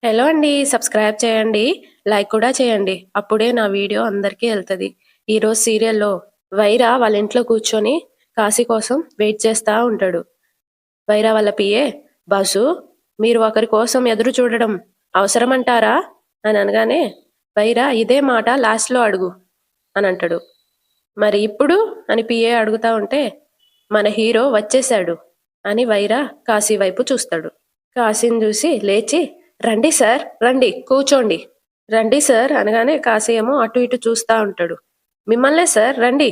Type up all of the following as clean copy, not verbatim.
Hello అండి. Subscribe చేయండి. Like కూడా చేయండి. అప్పుడే నా వీడియో అందరికీ ఎళ్తది. ఈరోజు సీరియల్‌లో వైరా వాళ్ళ ఇంట్లో కూర్చొని కాశీ కోసం వెయిట్ చేస్తా ఉంటాడు. వైరా వాళ్ళ పిఏ, "బాసు, మీరు ఒకరి కోసం ఎదురు చూడడం అవసరమంటారా?" అని అనగానే, వైరా ఇదే మాట లాస్ట్‌లో అడుగు అని అంటాడు. "మరి ఇప్పుడు?" అని పిఏ అడుగుతా ఉంటే, "మన హీరో వచ్చేసాడు" అని వైరా కాశీ వైపు చూస్తాడు. కాశీని చూసి లేచి, "రండి సార్, రండి కూర్చోండి." "రండి సార్" అనగానే కాశీ ఏమో అటు ఇటు చూస్తా ఉంటాడు. "మిమ్మల్నే సార్ రండి.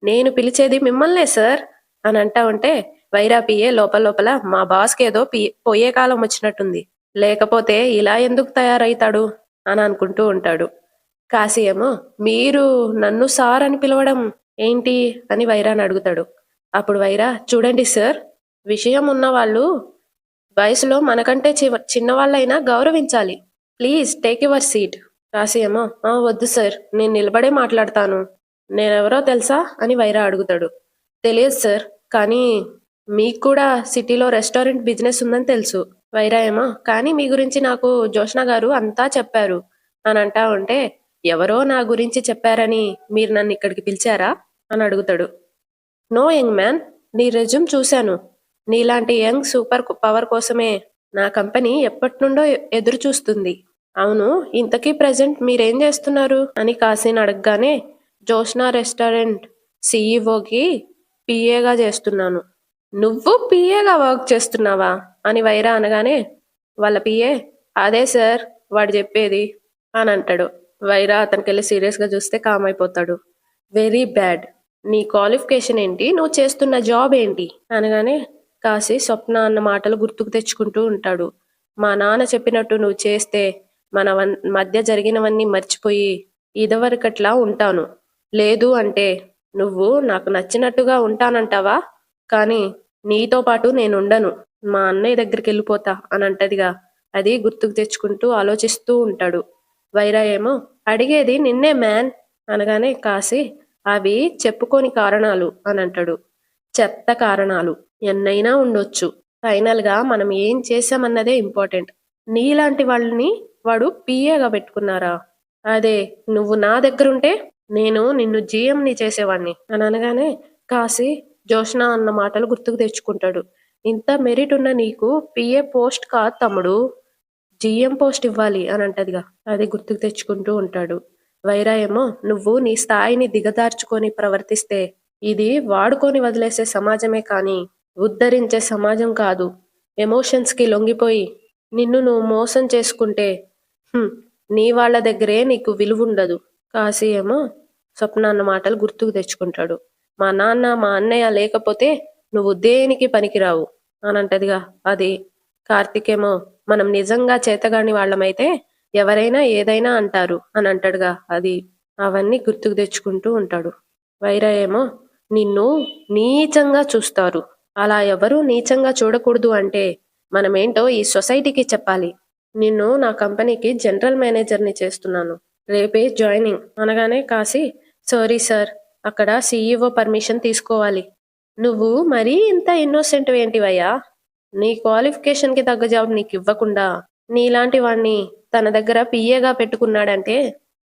నేను పిలిచేది మిమ్మల్నే సార్" అని అంటా ఉంటే వైరా పిఏ లోపల లోపల మా బాస్‌కేదో పోయే కాలం వచ్చినట్టుంది. లేకపోతే ఇలా ఎందుకు తయారైతాడు అని అనుకుంటూ ఉంటాడు. కాశీ ఏమో, "మీరు నన్ను సార్ అని పిలవడం ఏంటి?" అని వైరాని అడుగుతాడు. అప్పుడు వైరా, "చూడండి సార్, విషయం ఉన్నవాళ్ళు వయసులో మనకంటే చిన్నవాళ్ళైనా గౌరవించాలి. Please take your seat." Kashi ఏమో, వద్దు సార్, నేను నిలబడే మాట్లాడతాను. నేనెవరో తెలుసా అని వైరా అడుగుతాడు. తెలియదు సార్, కానీ మీకు కూడా సిటీలో రెస్టారెంట్ బిజినెస్ ఉందని తెలుసు. వైరా ఏమో, కానీ మీ గురించి నాకు జోష్న గారు అంతా చెప్పారు అని అంటా ఉంటే, ఎవరో నా గురించి చెప్పారని మీరు నన్ను ఇక్కడికి పిలిచారా అని అడుగుతాడు. నో యంగ్ మ్యాన్, నీ రెజ్యూమ్ చూశాను. నీలాంటి యంగ్ సూపర్ పవర్ కోసమే నా కంపెనీ ఎప్పటినుండో ఎదురు చూస్తుంది. అవును, ఇంతకీ ప్రెజెంట్ మీరేం చేస్తున్నారు అని కాశీని అడగగానే, జోష్నా రెస్టారెంట్ సీఈఓకి పిఏగా చేస్తున్నాను. నువ్వు పిఏగా వర్క్ చేస్తున్నావా అని వైరా అనగానే, వాళ్ళ పిఏ, అదే సార్ వాడు చెప్పేది అని అంటాడు. వైరా అతనికెళ్ళి సీరియస్గా చూస్తే కామ్ అయిపోతాడు. Very bad. నీ క్వాలిఫికేషన్ ఏంటి, నువ్వు చేస్తున్న జాబ్ ఏంటి అనగానే కాశీ స్వప్న అన్న మాటలు గుర్తుకు తెచ్చుకుంటూ ఉంటాడు. మా నాన్న చెప్పినట్టు నువ్వు చేస్తే మన మధ్య జరిగినవన్నీ మర్చిపోయి ఇదివరకట్లా ఉంటాను. లేదు అంటే నువ్వు నాకు నచ్చినట్టుగా ఉంటానంటావా, కానీ నీతో పాటు నేనుండను. మా అన్నయ్య దగ్గరికి వెళ్ళిపోతా అని అంటదిగా, అది గుర్తుకు తెచ్చుకుంటూ ఆలోచిస్తూ ఉంటాడు. వైరా ఏమో, అడిగేది నిన్నే మ్యాన్ అనగానే కాశీ, అవి చెప్పుకోని కారణాలు అని అంటాడు. చెత్త కారణాలు ఎన్నైనా ఉండొచ్చు. ఫైనల్ గా మనం ఏం చేశామన్నదే ఇంపార్టెంట్. నీలాంటి వాళ్ళని వాడు పిఏగా పెట్టుకున్నారా? అదే నువ్వు నా దగ్గరుంటే నేను నిన్ను జీఎంని చేసేవాణ్ణి అని అనగానే కాశీ జోష్న అన్న మాటలు గుర్తుకు తెచ్చుకుంటాడు. ఇంత మెరిట్ ఉన్న నీకు పిఏ పోస్ట్ కాదు తమ్ముడు, జీఎం పోస్ట్ ఇవ్వాలి అని అంటదిగా, అది గుర్తుకు తెచ్చుకుంటూ ఉంటాడు. వైరా ఏమో, నువ్వు నీ స్థాయిని దిగదార్చుకొని ప్రవర్తిస్తే ఇది వాడుకొని వదిలేసే సమాజమే కానీ ఉద్ధరించే సమాజం కాదు. ఎమోషన్స్ కి లొంగిపోయి నిన్ను నువ్వు మోసం చేసుకుంటే నీ వాళ్ళ దగ్గరే నీకు విలువుండదు. కాశీ ఏమో స్వప్న అన్న మాటలు గుర్తుకు తెచ్చుకుంటాడు. మా నాన్న మా అన్నయ్య లేకపోతే నువ్వు దేనికి పనికిరావు అని అంటదిగా, అది కార్తికేమో, మనం నిజంగా చేతగాని వాళ్ళమైతే ఎవరైనా ఏదైనా అంటారు అని అంటాడుగా, అది అవన్నీ గుర్తుకు తెచ్చుకుంటూ ఉంటాడు. వైరా ఏమో, నిన్ను నీచంగా చూస్తారు. అలా ఎవరూ నీచంగా చూడకూడదు అంటే మనమేంటో ఈ సొసైటీకి చెప్పాలి. నిన్ను నా కంపెనీకి జనరల్ మేనేజర్ని చేస్తున్నాను. రేపే జాయినింగ్ అనగానే కాశీ, సారీ సార్, అక్కడ సీఈఓ పర్మిషన్ తీసుకోవాలి. నువ్వు మరీ ఇంత ఇన్నోసెంట్ ఏంటివయ్యా? నీ క్వాలిఫికేషన్కి తగ్గ జాబ్ నీకు ఇవ్వకుండా నీలాంటి వాణ్ణి తన దగ్గర పిఏగా పెట్టుకున్నాడంటే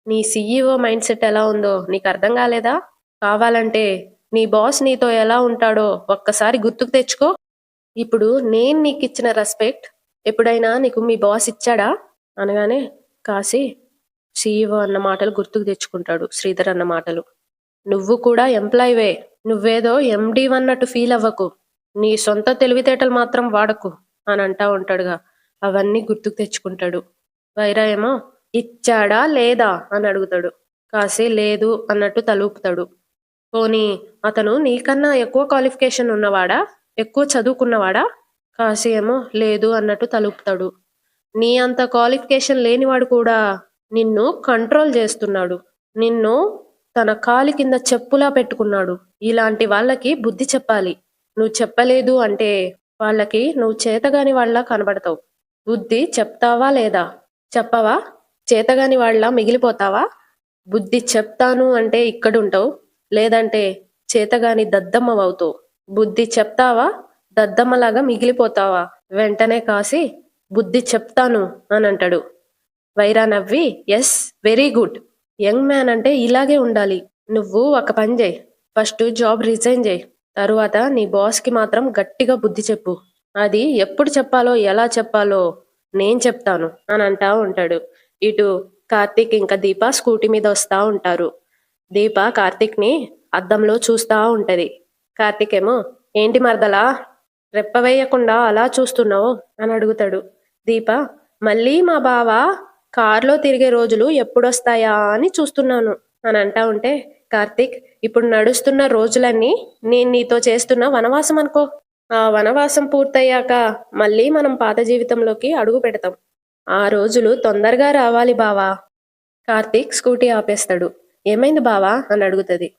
నీ సీఈఓ మైండ్ సెట్ ఎలా ఉందో నీకు అర్థం కాలేదా? కావాలంటే నీ బాస్ నీతో ఎలా ఉంటాడో ఒక్కసారి గుర్తుకు తెచ్చుకో. ఇప్పుడు నేను నీకు ఇచ్చిన రెస్పెక్ట్ ఎప్పుడైనా నీకు మీ బాస్ ఇచ్చాడా అనగానే కాశీ సీఈఓ అన్న మాటలు గుర్తుకు తెచ్చుకుంటాడు. శ్రీధర్ అన్న మాటలు, నువ్వు కూడా ఎంప్లాయివే, నువ్వేదో ఎండి అన్నట్టు ఫీల్ అవ్వకు, నీ సొంత తెలివితేటలు మాత్రం వాడకు అని అంటా ఉంటాడుగా, అవన్నీ గుర్తుకు తెచ్చుకుంటాడు. వైరా ఏమో, ఇచ్చాడా లేదా అని అడుగుతాడు. కాశీ లేదు అన్నట్టు తలూపుతాడు. పోనీ అతను నీకన్నా ఎక్కువ క్వాలిఫికేషన్ ఉన్నవాడా, ఎక్కువ చదువుకున్నవాడా? కాశీ ఏమో లేదు అన్నట్టు తలూపుతాడు. నీ అంత క్వాలిఫికేషన్ లేనివాడు కూడా నిన్ను కంట్రోల్ చేస్తున్నాడు. నిన్ను తన కాలి కింద చెప్పులా పెట్టుకున్నాడు. ఇలాంటి వాళ్ళకి బుద్ధి చెప్పాలి. నువ్వు చెప్పలేదు అంటే వాళ్ళకి నువ్వు చేతగాని వాళ్ళ కనబడతావు. బుద్ధి చెప్తావా లేదా? చెప్పవా? చేతగాని వాళ్ళ మిగిలిపోతావా? బుద్ధి చెప్తాను అంటే ఇక్కడుంటావు, లేదంటే చేతగాని దద్దమ్మవవుతావు. బుద్ధి చెప్తావా, దద్దమ్మలాగా మిగిలిపోతావా? వెంటనే కాసి బుద్ధి చెప్తాను అని అంటాడు. వైరా నవ్వి yes very good. Young man అంటే ఇలాగే ఉండాలి. నువ్వు ఒక పని చేయి. ఫస్ట్ జాబ్ రిజైన్ చేయి. తరువాత నీ బాస్కి మాత్రం గట్టిగా బుద్ధి చెప్పు. అది ఎప్పుడు చెప్పాలో ఎలా చెప్పాలో నేను చెప్తాను అని అంటా ఉంటాడు. ఇటు కార్తీక్ ఇంకా దీప స్కూటీ మీద వస్తా ఉంటారు. దీప కార్తీక్ ని అద్దంలో చూస్తా ఉంటది. కార్తీక్ ఏమో ఏంటి మరదలా రెప్ప వేయకుండా అలా చూస్తున్నావు అని అడుగుతాడు. దీప మళ్ళీ మా బావ కారులో తిరిగే రోజులు ఎప్పుడొస్తాయా అని చూస్తున్నాను అని అంటా ఉంటే కార్తీక్ ఇప్పుడు నడుస్తున్న రోజులన్నీ నేను నీతో చేస్తున్న వనవాసం అనుకో. ఆ వనవాసం పూర్తయ్యాక మళ్ళీ మనం పాత జీవితంలోకి అడుగు పెడతాం. ఆ రోజులు తొందరగా రావాలి బావా. కార్తీక్ స్కూటీ ఆపేస్తాడు. ఏమైంది బావా అని అడుగుతుంది.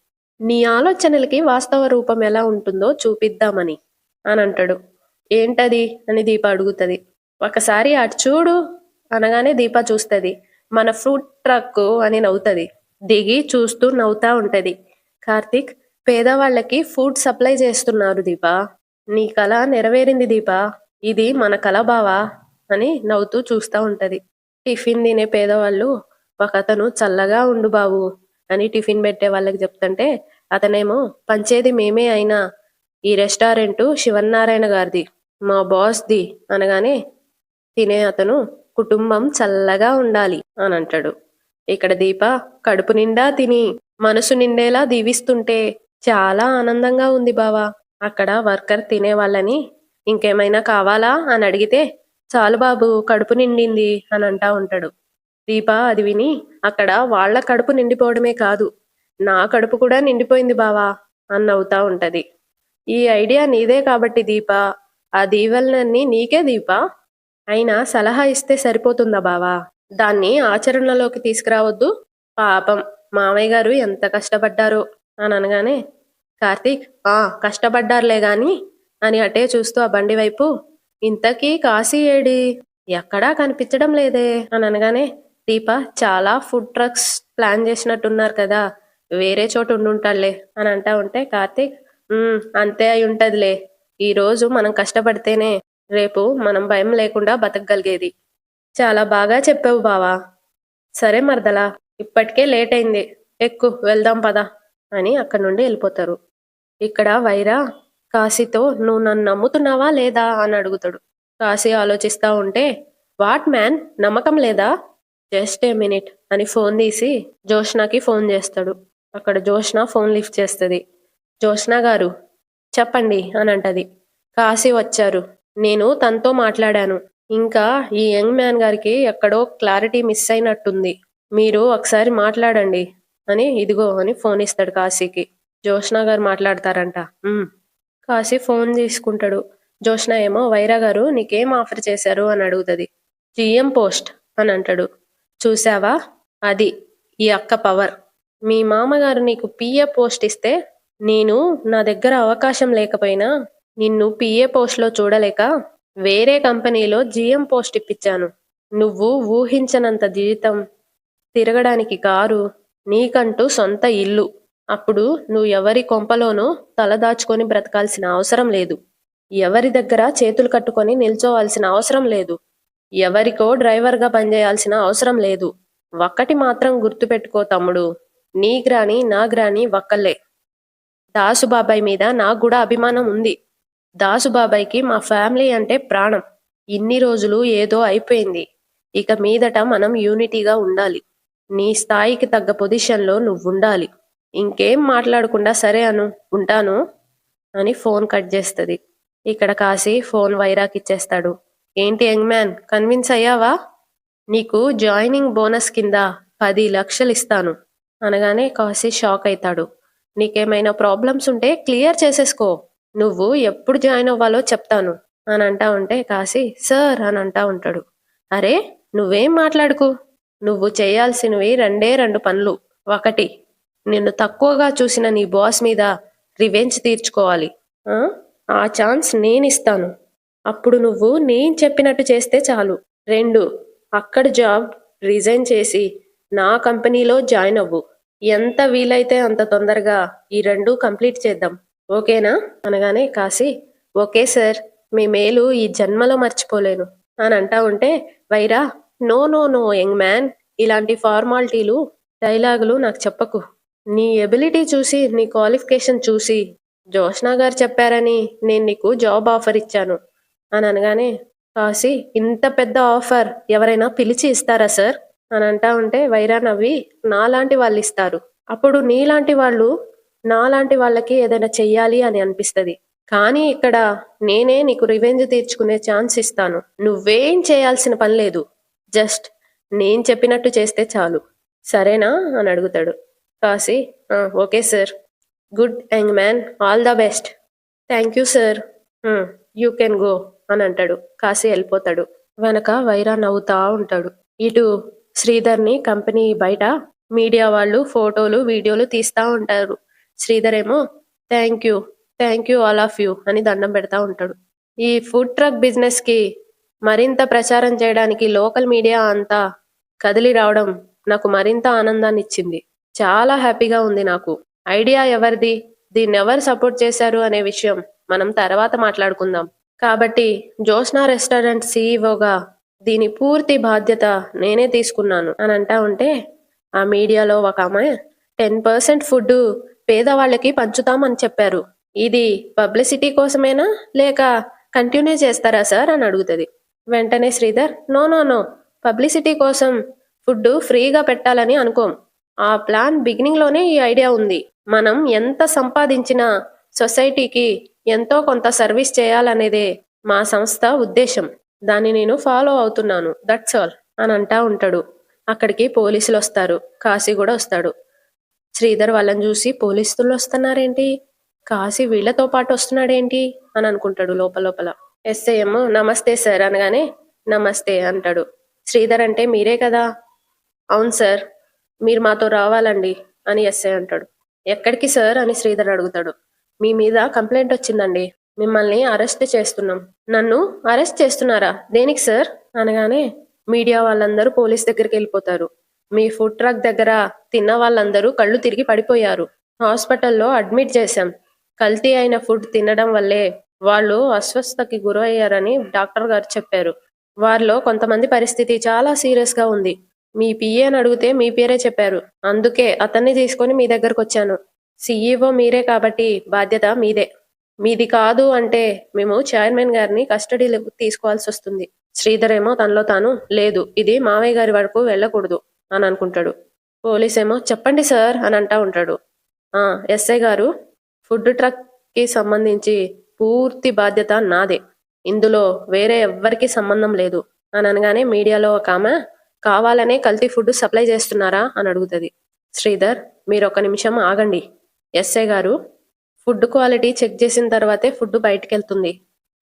నీ ఆలోచనలకి వాస్తవ రూపం ఎలా ఉంటుందో చూపిద్దామని అని అంటాడు. ఏంటది అని దీప అడుగుతుంది. ఒకసారి అటు చూడు అనగానే దీప చూస్తుంది. మన ఫ్రూట్ ట్రక్ అని నవ్వుతుంది. దిగి చూస్తూ నవ్వుతా ఉంటది. కార్తీక్ పేదవాళ్ళకి ఫుడ్ సప్లై చేస్తున్నారు దీపా. నీ కళ నెరవేరింది దీపా. ఇది మన కళ బావా అని నవ్వుతూ చూస్తా ఉంటది. టిఫిన్ తినే పేదవాళ్ళు ఒకతను చల్లగా ఉండు బావు అని టిఫిన్ పెట్టే వాళ్ళకి చెప్తుంటే అతనేమో పంచేది మేమే అయినా ఈ రెస్టారెంట్ శివన్నారాయణ గారిది, మా బాస్ది అనగానే తినే అతను కుటుంబం చల్లగా ఉండాలి అని అంటాడు. ఇక్కడ దీప కడుపు నిండా తిని మనసు నిండేలా దీవిస్తుంటే చాలా ఆనందంగా ఉంది బావా. అక్కడ వర్కర్ తినే వాళ్ళని ఇంకేమైనా కావాలా అని అడిగితే చాలు బాబు కడుపు నిండింది అని అంటా ఉంటాడు. దీప అది విని అక్కడ వాళ్ళ కడుపు నిండిపోవడమే కాదు నా కడుపు కూడా నిండిపోయింది బావా అని నవ్వుతా ఉంటది. ఈ ఐడియా నీదే కాబట్టి దీప, ఆ దీవెనలన్నీ నీకే దీప. అయినా సలహా ఇస్తే సరిపోతుందా బావా, దాన్ని ఆచరణలోకి తీసుకురావద్దు. పాపం మామయ్య గారు ఎంత కష్టపడ్డారో అని అనగానే కార్తీక్ కష్టపడ్డారులే గాని అని అటే చూస్తూ ఆ బండి వైపు ఇంతకీ కాశీ ఏడి ఎక్కడా కనిపించడం లేదే అని అనగానే దీప చాలా ఫుడ్ ట్రక్స్ ప్లాన్ చేసినట్టున్నారు కదా, వేరే చోట ఉండుంటాడులే అని అంటా ఉంటే కార్తీక్ అంతే అయి ఉంటదిలే. ఈ రోజు మనం కష్టపడితేనే రేపు మనం భయం లేకుండా బతకగలిగేది. చాలా బాగా చెప్పావు బావా. సరే మరదలా ఇప్పటికే లేట్ అయింది, ఎక్కు వెళ్దాం పద అని అక్కడి నుండి వెళ్ళిపోతారు. ఇక్కడ వైరా కాశీతో నువ్వు నన్ను నమ్ముతున్నావా లేదా అని అడుగుతాడు. కాశీ ఆలోచిస్తా ఉంటే వాట్ మ్యాన్ నమ్మకం లేదా, జస్ట్ ఏ మినిట్ అని ఫోన్ తీసి జోష్నాకి ఫోన్ చేస్తాడు. అక్కడ జోష్న ఫోన్ లిఫ్ట్ చేస్తుంది. జోష్నా గారు చెప్పండి అని అంటది. కాశీ వచ్చారు, నేను తనతో మాట్లాడాను. ఇంకా ఈ యంగ్ మ్యాన్ గారికి ఎక్కడో క్లారిటీ మిస్ అయినట్టుంది, మీరు ఒకసారి మాట్లాడండి అని ఇదిగో అని ఫోన్ ఇస్తాడు కాశీకి. జోష్నా గారు మాట్లాడతారంట. కాశీ ఫోన్ తీసుకుంటాడు. జోష్న ఏమో వైరా గారు నీకేం ఆఫర్ చేశారు అని అడుగుతుంది. జిఎం పోస్ట్ అని అంటాడు. చూసావా, అది ఈ అక్క పవర్. మీ మామగారు నీకు పిఏ పోస్ట్ ఇస్తే నేను నా దగ్గర అవకాశం లేకపోయినా నిన్ను పిఏ పోస్ట్లో చూడలేక వేరే కంపెనీలో జిఎం పోస్ట్ ఇప్పించాను. నువ్వు ఊహించనంత జీవితం, తిరగడానికి కారు, నీకంటూ సొంత ఇల్లు. అప్పుడు నువ్వు ఎవరి కొంపలోనూ తలదాచుకొని బ్రతకాల్సిన అవసరం లేదు. ఎవరి దగ్గర చేతులు కట్టుకొని నిల్చోవాల్సిన అవసరం లేదు. ఎవరికో డ్రైవర్గా పనిచేయాల్సిన అవసరం లేదు. ఒక్కటి మాత్రం గుర్తుపెట్టుకో తమ్ముడు, నీ గ్రాని నా గ్రాని ఒక్కళ్ళే. దాసుబాబాయ్ మీద నాకు కూడా అభిమానం ఉంది. దాసుబాబాయ్కి మా ఫ్యామిలీ అంటే ప్రాణం. ఇన్ని రోజులు ఏదో అయిపోయింది, ఇక మీదట మనం యూనిటీగా ఉండాలి. నీ స్థాయికి తగ్గ పొజిషన్లో నువ్వుండాలి. ఇంకేం మాట్లాడకుండా సరే అను, ఉంటాను అని ఫోన్ కట్ చేస్తుంది. ఇక్కడ కాశీ ఫోన్ వైరాకి ఇచ్చేస్తాడు. ఏంటి యంగ్ మ్యాన్, కన్విన్స్ అయ్యావా? నీకు జాయినింగ్ బోనస్ కింద 10 లక్షలు ఇస్తాను అనగానే కాశీ షాక్ అవుతాడు. నీకేమైనా ప్రాబ్లమ్స్ ఉంటే క్లియర్ చేసేసుకో, నువ్వు ఎప్పుడు జాయిన్ అవ్వాలో చెప్తాను అని అంటా ఉంటే కాశీ సార్ అని అంటా ఉంటాడు. అరే నువ్వేం మాట్లాడుకు, నువ్వు చేయాల్సినవి 2 పనులు. ఒకటి, నిన్ను తక్కువగా చూసిన నీ బాస్ మీద రివెంజ్ తీర్చుకోవాలి. ఆ ఛాన్స్ నేనిస్తాను, అప్పుడు నువ్వు నేను చెప్పినట్టు చేస్తే చాలు. 2, అక్కడ జాబ్ రిజైన్ చేసి నా కంపెనీలో జాయిన్ అవ్వు. ఎంత వీలైతే అంత తొందరగా ఈ 2 కంప్లీట్ చేద్దాం, ఓకేనా అనగానే కాశీ ఓకే సార్, మీ మేలు ఈ జన్మలో మర్చిపోలేను అని అంటా ఉంటే Vaira no no no young man, ఇలాంటి ఫార్మాలిటీలు డైలాగులు నాకు చెప్పకు. నీ ఎబిలిటీ చూసి, నీ క్వాలిఫికేషన్ చూసి జోష్నా గారు చెప్పారని నేను నీకు జాబ్ ఆఫర్ ఇచ్చాను అని అనగానే కాసి, ఇంత పెద్ద ఆఫర్ ఎవరైనా పిలిచి ఇస్తారా సార్ అని అంటా ఉంటే వైరా నవ్వి, నాలాంటి వాళ్ళు ఇస్తారు. అప్పుడు నీలాంటి వాళ్ళు నాలాంటి వాళ్ళకి ఏదైనా చెయ్యాలి అని అనిపిస్తుంది. కానీ ఇక్కడ నేనే నీకు రివెంజ్ తీర్చుకునే ఛాన్స్ ఇస్తాను. నువ్వేం చేయాల్సిన పని లేదు, జస్ట్ నేను చెప్పినట్టు చేస్తే చాలు, సరేనా అని అడుగుతాడు. కాసి, okay sir, good young man, all the best. Thank you sir, you can go అని అంటాడు. కాసి వెళ్ళిపోతాడు. వెనక వైరా నవ్వుతా ఉంటాడు. ఇటు శ్రీధర్ని కంపెనీ బయట మీడియా వాళ్ళు ఫోటోలు వీడియోలు తీస్తా ఉంటారు. శ్రీధర్ ఏమో thank you all of you అని దండం పెడతా ఉంటాడు. ఈ ఫుడ్ ట్రక్ బిజినెస్ కి మరింత ప్రచారం చేయడానికి లోకల్ మీడియా అంతా కదిలి రావడం నాకు మరింత ఆనందాన్ని ఇచ్చింది. చాలా హ్యాపీగా ఉంది నాకు. ఐడియా ఎవరిది, దీన్ని ఎవరు సపోర్ట్ చేశారు అనే విషయం మనం తర్వాత మాట్లాడుకుందాం. కాబట్టి జోష్నా రెస్టారెంట్ సీఈఓగా దీని పూర్తి బాధ్యత నేనే తీసుకున్నాను అని అంటా ఉంటే ఆ మీడియాలో ఒక ఆమె 10% ఫుడ్ పేదవాళ్ళకి పంచుతామని చెప్పారు. ఇది పబ్లిసిటీ కోసమేనా లేక కంటిన్యూ చేస్తారా సార్ అని అడుగుతుంది. వెంటనే Sridhar, no no no, publicity కోసం ఫుడ్ ఫ్రీగా పెట్టాలని అనుకోం. ఆ ప్లాన్ బిగినింగ్ లోనే ఈ ఐడియా ఉంది. మనం ఎంత సంపాదించినా సొసైటీకి ఎంతో కొంత సర్వీస్ చేయాలనేదే మా సంస్థ ఉద్దేశం. దాన్ని నేను ఫాలో అవుతున్నాను, దట్స్ ఆల్ అని అంటా ఉంటాడు. అక్కడికి పోలీసులు వస్తారు. కాశీ కూడా వస్తాడు. శ్రీధర్ వాళ్ళని చూసి, పోలీసులు వస్తున్నారేంటి, కాశీ వీళ్ళతో పాటు వస్తున్నాడేంటి అని అనుకుంటాడు లోపల. ఎస్ఐ ఏమో నమస్తే సార్ అనగానే నమస్తే అంటాడు. శ్రీధర్ అంటే మీరే కదా? అవును సార్, మీరు మాతో రావాలండి అని ఎస్ఐ అంటాడు. ఎక్కడికి సార్ అని శ్రీధర్ అడుగుతాడు. మీ మీద కంప్లైంట్ వచ్చిందండి, మిమ్మల్ని అరెస్ట్ చేస్తున్నాం. నన్ను అరెస్ట్ చేస్తున్నారా? దేనికి సార్ అనగానే మీడియా వాళ్ళందరూ పోలీస్ దగ్గరికి వెళ్ళిపోతారు. మీ ఫుడ్ ట్రక్ దగ్గర తిన్న వాళ్ళందరూ కళ్ళు తిరిగి పడిపోయారు. హాస్పిటల్లో అడ్మిట్ చేశాం. కల్తీ అయిన ఫుడ్ తినడం వల్లే వాళ్ళు అస్వస్థతకి గురయ్యారని డాక్టర్ గారు చెప్పారు. వారిలో కొంతమంది పరిస్థితి చాలా సీరియస్ గా ఉంది. మీ పిఏని అడిగితే మీ పేరే చెప్పారు. అందుకే అతన్ని తీసుకొని మీ దగ్గరకు వచ్చాను. సీఈఓ మీరే కాబట్టి బాధ్యత మీదే. మీది కాదు అంటే మేము చైర్మన్ గారిని కస్టడీలోకి తీసుకోవాల్సి వస్తుంది. శ్రీధర్ ఏమో తనలో తాను, లేదు, ఇది మావయ్య గారి వరకు వెళ్ళకూడదు అని అనుకుంటాడు. పోలీస్ ఏమో చెప్పండి సార్ అని అంటా ఉంటాడు. ఎస్ఐ గారు, ఫుడ్ ట్రక్ కి సంబంధించి పూర్తి బాధ్యత నాదే, ఇందులో వేరే ఎవ్వరికి సంబంధం లేదు అని అనగానే మీడియాలో ఒక ఆమె, కావాలనే కల్తీ ఫుడ్ సప్లై చేస్తున్నారా అని అడుగుతుంది. శ్రీధర్, మీరు ఒక నిమిషం ఆగండి. ఎస్ఐ గారు, ఫుడ్ క్వాలిటీ చెక్ చేసిన తర్వాతే ఫుడ్ బయటకు వెళ్తుంది.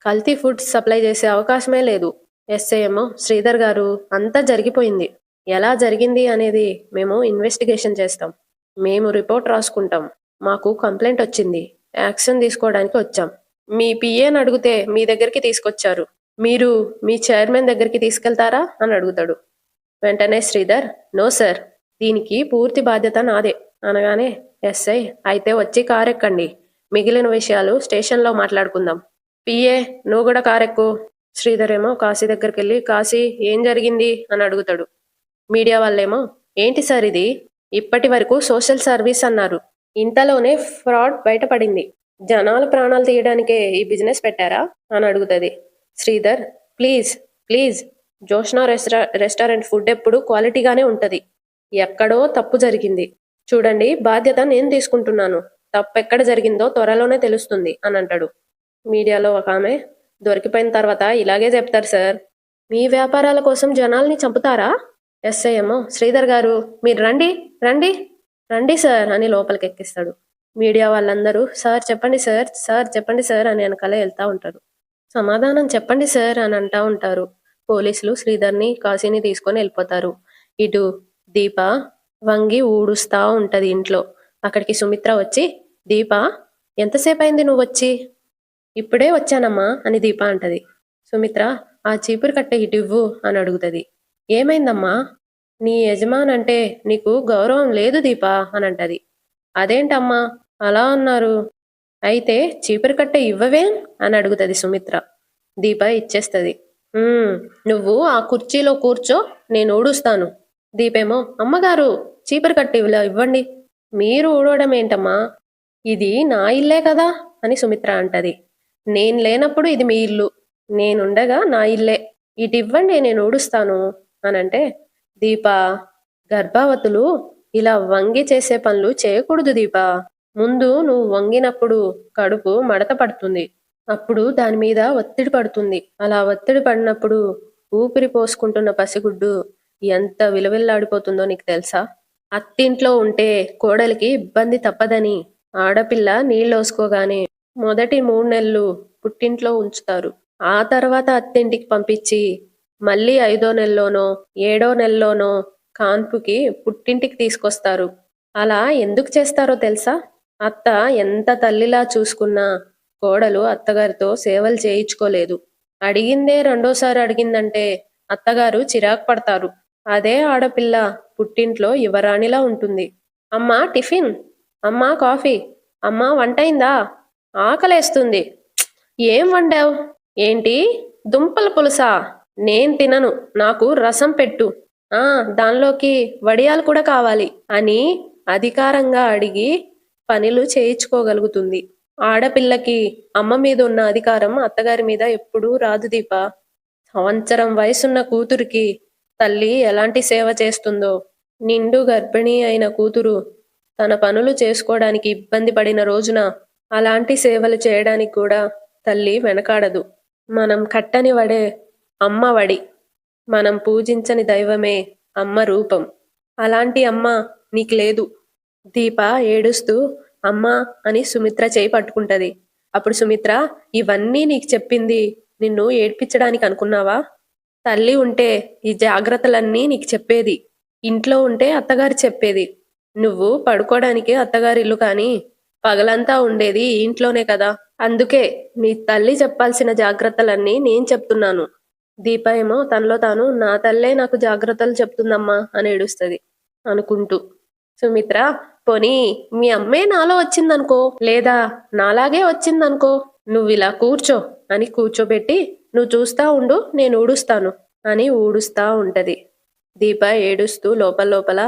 కల్తీ ఫుడ్ సప్లై చేసే అవకాశమే లేదు. ఎస్ఐ ఏమో, శ్రీధర్ గారు, అంతా జరిగిపోయింది. ఎలా జరిగింది అనేది మేము ఇన్వెస్టిగేషన్ చేస్తాం. మేము రిపోర్ట్ రాసుకుంటాం. మాకు కంప్లైంట్ వచ్చింది, యాక్షన్ తీసుకోవడానికి వచ్చాం. మీ పిఏని అడిగితే మీ దగ్గరికి తీసుకొచ్చారు. మీరు మీ చైర్మన్ దగ్గరికి తీసుకెళ్తారా అని అడుగుతాడు. వెంటనే శ్రీధర్, నో సార్, దీనికి పూర్తి బాధ్యత నాదే అనగానే ఎస్ఐ, అయితే వచ్చి కారెక్కండి, మిగిలిన విషయాలు స్టేషన్లో మాట్లాడుకుందాం. పిఏ, నువ్వు కూడా కారెక్కు. శ్రీధర్ ఏమో కాశీ దగ్గరికి వెళ్ళి, కాశీ ఏం జరిగింది అని అడుగుతాడు. మీడియా వాళ్ళేమో, ఏంటి సార్ ఇది, ఇప్పటి వరకు సోషల్ సర్వీస్ అన్నారు, ఇంతలోనే ఫ్రాడ్ బయటపడింది. జనాల ప్రాణాలు తీయడానికే ఈ బిజినెస్ పెట్టారా అని అడుగుతుంది. Sridhar, please, Joshna restaurant food ఎప్పుడు క్వాలిటీగానే ఉంటది. ఎక్కడో తప్పు జరిగింది. చూడండి, బాధ్యత నేను తీసుకుంటున్నాను. తప్పు ఎక్కడ జరిగిందో త్వరలోనే తెలుస్తుంది అని అంటాడు. మీడియాలో ఒక ఆమె, దొరికిపోయిన తర్వాత ఇలాగే చెప్తారు సార్. మీ వ్యాపారాల కోసం జనాల్ని చంపుతారా? ఎస్ఐ ఏమో, శ్రీధర్ గారు, మీరు రండి రండి రండి సార్ అని లోపలికి ఎక్కిస్తాడు. మీడియా వాళ్ళందరూ, సార్ చెప్పండి సార్ అని వెనకాలే వెళ్తా ఉంటారు. సమాధానం చెప్పండి సార్ అని అంటా ఉంటారు. పోలీసులు శ్రీధర్ని కాశీని తీసుకొని వెళ్ళిపోతారు. ఇటు దీప వంగి ఊడుస్తా ఉంటది ఇంట్లో. అక్కడికి సుమిత్ర వచ్చి, దీప, ఎంతసేపు అయింది నువ్వు వచ్చి? ఇప్పుడే వచ్చానమ్మా అని దీప అంటది. సుమిత్ర, ఆ చీపురు కట్టె ఇటు ఇవ్వు అని అడుగుతుంది. ఏమైందమ్మా? నీ యజమానంటే నీకు గౌరవం లేదు దీప అని అంటది. అదేంటమ్మా అలా అన్నారు? అయితే చీపురు కట్టె ఇవ్వవేం అని అడుగుతుంది సుమిత్ర. దీప ఇచ్చేస్తుంది. "ఉమ్, నువ్వు ఆ కుర్చీలో కూర్చో, నేను ఊడుస్తాను." దీపేమో, "అమ్మగారు, చీపురు కట్టి ఇలా ఇవ్వండి." "మీరు ఊడవడం ఏంటమ్మా? ఇది నా ఇల్లే కదా" అని సుమిత్ర అంటది. "నేను లేనప్పుడు ఇది మీ ఇల్లు, నేనుండగా నా ఇల్లే. ఇటివ్వండి, నేను ఊడుస్తాను" అనంటే, "దీపా, గర్భవతులు ఇలా వంగి చేసే పనులు చేయకూడదు దీపా. ముందు నువ్వు వంగినప్పుడు కడుపు మడత పడుతుంది. అప్పుడు దాని మీద ఒత్తిడి పడుతుంది. అలా ఒత్తిడి పడినప్పుడు ఊపిరి పోసుకుంటున్న పసిగుడ్డు ఎంత విలవిల్లాడిపోతుందో నీకు తెలుసా? అత్తింట్లో ఉంటే కోడలికి ఇబ్బంది తప్పదని ఆడపిల్ల నీళ్ళోసుకోగానే మొదటి 3 నెలలు పుట్టింట్లో ఉంచుతారు. ఆ తర్వాత అత్తింటికి పంపించి మళ్ళీ 5వ నెలలోనో 7వ నెలలోనో కాన్పుకి పుట్టింటికి తీసుకొస్తారు. అలా ఎందుకు చేస్తారో తెలుసా? అత్త ఎంత తల్లిలా చూసుకున్నా కోడలు అత్తగారితో సేవలు చేయించుకోలేదు. అడిగిందే రెండోసారి అడిగిందంటే అత్తగారు చిరాకు పడతారు. అదే ఆడపిల్ల పుట్టింట్లో యువరాణిలా ఉంటుంది. "అమ్మా టిఫిన్, అమ్మా కాఫీ, అమ్మా వంటయిందా, ఆకలేస్తుంది." "ఏం వండావు?" "ఏంటి, దుంపల పులుసా? నేను తినను, నాకు రసం పెట్టు." "ఆ, దానిలోకి వడియాలు కూడా కావాలి" అని అధికారంగా అడిగి పనులు చేయించుకోగలుగుతుంది. ఆడపిల్లకి అమ్మ మీద ఉన్న అధికారం అత్తగారి మీద ఎప్పుడూ రాదు దీపా. సంవత్సరం వయసున్న కూతురికి తల్లి ఎలాంటి సేవ చేస్తుందో, నిండు గర్భిణీ అయిన కూతురు తన పనులు చేసుకోవడానికి ఇబ్బంది పడిన రోజున అలాంటి సేవలు చేయడానికి కూడా తల్లి వెనకాడదు. మనం కట్టని వడే అమ్మ వడి, మనం పూజించని దైవమే అమ్మ రూపం. అలాంటి అమ్మ నీకు లేదు. దీప ఏడుస్తూ "అమ్మా" అని సుమిత్ర చేయి పట్టుకుంటది. అప్పుడు సుమిత్ర, "ఇవన్నీ నీకు చెప్పింది నిన్ను ఏడ్పించడానికి అనుకున్నావా? తల్లి ఉంటే ఈ జాగ్రత్తలన్నీ నీకు చెప్పేది. ఇంట్లో ఉంటే అత్తగారు చెప్పేది. నువ్వు పడుకోవడానికి అత్తగారిల్లు కానీ పగలంతా ఉండేది ఈ ఇంట్లోనే కదా. అందుకే నీ తల్లి చెప్పాల్సిన జాగ్రత్తలన్నీ నేను చెప్తున్నాను." దీప ఏమో తనలో తాను, "నా తల్లే నాకు జాగ్రత్తలు చెప్తుందమ్మా" అని ఏడుస్తుంది అనుకుంటూ. సుమిత్ర, "పోనీ మీ అమ్మే నాలో వచ్చిందనుకో, లేదా నాలాగే వచ్చిందనుకో, నువ్విలా కూర్చో" అని కూర్చోబెట్టి, "నువ్వు చూస్తా ఉండు, నేను ఊడుస్తాను" అని ఊడుస్తా ఉంటది. దీప ఏడుస్తూ లోపల లోపల,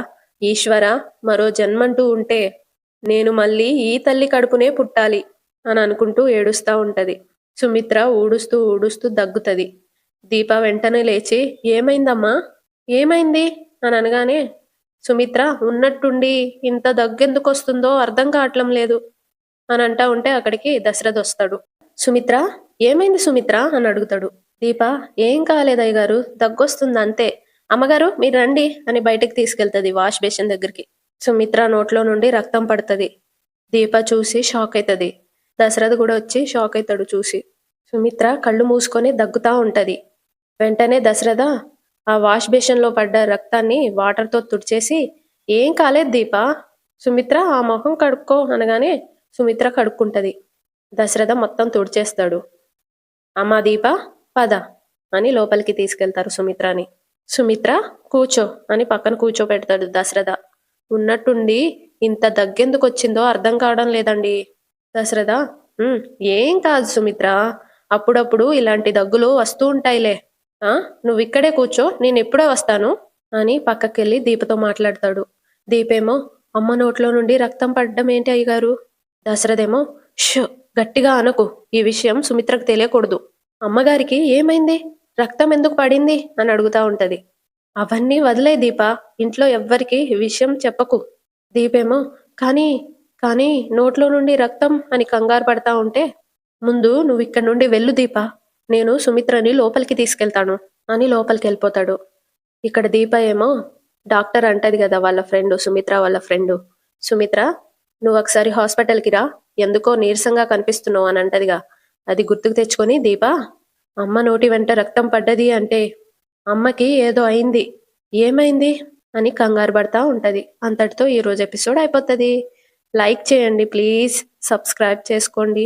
"ఈశ్వర, మరో జన్మంటూ ఉంటే నేను మళ్ళీ ఈ తల్లి కడుపునే పుట్టాలి" అని అనుకుంటూ ఏడుస్తా ఉంటది. సుమిత్ర ఊడుస్తూ ఊడుస్తూ దగ్గుతది. దీప వెంటనే లేచి, "ఏమైందమ్మా, ఏమైంది" అని అనగానే, సుమిత్ర ఉన్నట్టుండి ఇంత దగ్గెందుకొస్తుందో అర్థం కావట్లం లేదు అని అంటా ఉంటే అక్కడికి దశరథ్ వస్తాడు. "సుమిత్ర, ఏమైంది సుమిత్ర" అని అడుగుతాడు. దీప, "ఏం కాలేదయ్య గారు, దగ్గొస్తుంది అంతే." "అమ్మగారు, మీరు రండి" అని బయటకు తీసుకెళ్తుంది వాష్ బేసిన్ దగ్గరికి. సుమిత్ర నోట్లో నుండి రక్తం పడుతుంది. దీప చూసి షాక్ అవుతుంది. దశరథ్ కూడా వచ్చి షాక్ అవుతాడు చూసి. సుమిత్ర కళ్ళు మూసుకొని దగ్గుతా ఉంటది. వెంటనే దశరథ ఆ వాష్ బేసిన్లో పడ్డ రక్తాన్ని వాటర్తో తుడిచేసి, "ఏం కాలేదు దీపా, సుమిత్ర ఆ మొహం కడుక్కో" అనగానే సుమిత్ర కడుక్కుంటది. దశరథ మొత్తం తుడిచేస్తాడు. "అమ్మా దీప, పద" అని లోపలికి తీసుకెళ్తారు సుమిత్రని. "సుమిత్ర కూర్చో" అని పక్కన కూర్చోపెడతాడు దశరథ. ఉన్నట్టుండి ఇంత దగ్గెందుకు వచ్చిందో అర్థం కావడం లేదండి. దశరథ, "ఉమ్, ఏం కాదు సుమిత్ర, అప్పుడప్పుడు ఇలాంటి దగ్గులు వస్తూ ఉంటాయిలే. నువ్వు ఇక్కడే కూర్చో, నేను ఎప్పుడో వస్తాను" అని పక్కకెళ్ళి దీపతో మాట్లాడతాడు. దీపేమో, "అమ్మ నోట్లో నుండి రక్తం పడ్డం ఏంటి అయ్యగారు?" దశరథేమో, "షో, గట్టిగా అనకు, ఈ విషయం సుమిత్రకు తెలియకూడదు." "అమ్మగారికి ఏమైంది, రక్తం ఎందుకు పడింది" అని అడుగుతా ఉంటది. "అవన్నీ వదిలే దీప, ఇంట్లో ఎవ్వరికి ఈ విషయం చెప్పకు." దీపేమో, కానీ కానీ నోట్లో నుండి రక్తం" అని కంగారు పడతా ఉంటే, "ముందు నువ్వు ఇక్కడి నుండి వెళ్ళు దీప, నేను సుమిత్రని లోపలికి తీసుకెళ్తాను" అని లోపలికి వెళ్ళిపోతాడు. ఇక్కడ దీప ఏమో డాక్టర్ అంటది కదా వాళ్ళ ఫ్రెండ్, సుమిత్ర వాళ్ళ ఫ్రెండ్, "సుమిత్ర, నువ్వు ఒకసారి హాస్పిటల్కి రా, ఎందుకో నీరసంగా కనిపిస్తున్నావు" అని అంటదిగా. అది గుర్తుకు తెచ్చుకొని దీప, "అమ్మ నోటి వెంట రక్తం పడ్డది అంటే అమ్మకి ఏదో అయింది, ఏమైంది" అని కంగారు పడతా ఉంటది. అంతటితో ఈరోజు ఎపిసోడ్ అయిపోతుంది. లైక్ చేయండి ప్లీజ్, సబ్స్క్రైబ్ చేసుకోండి.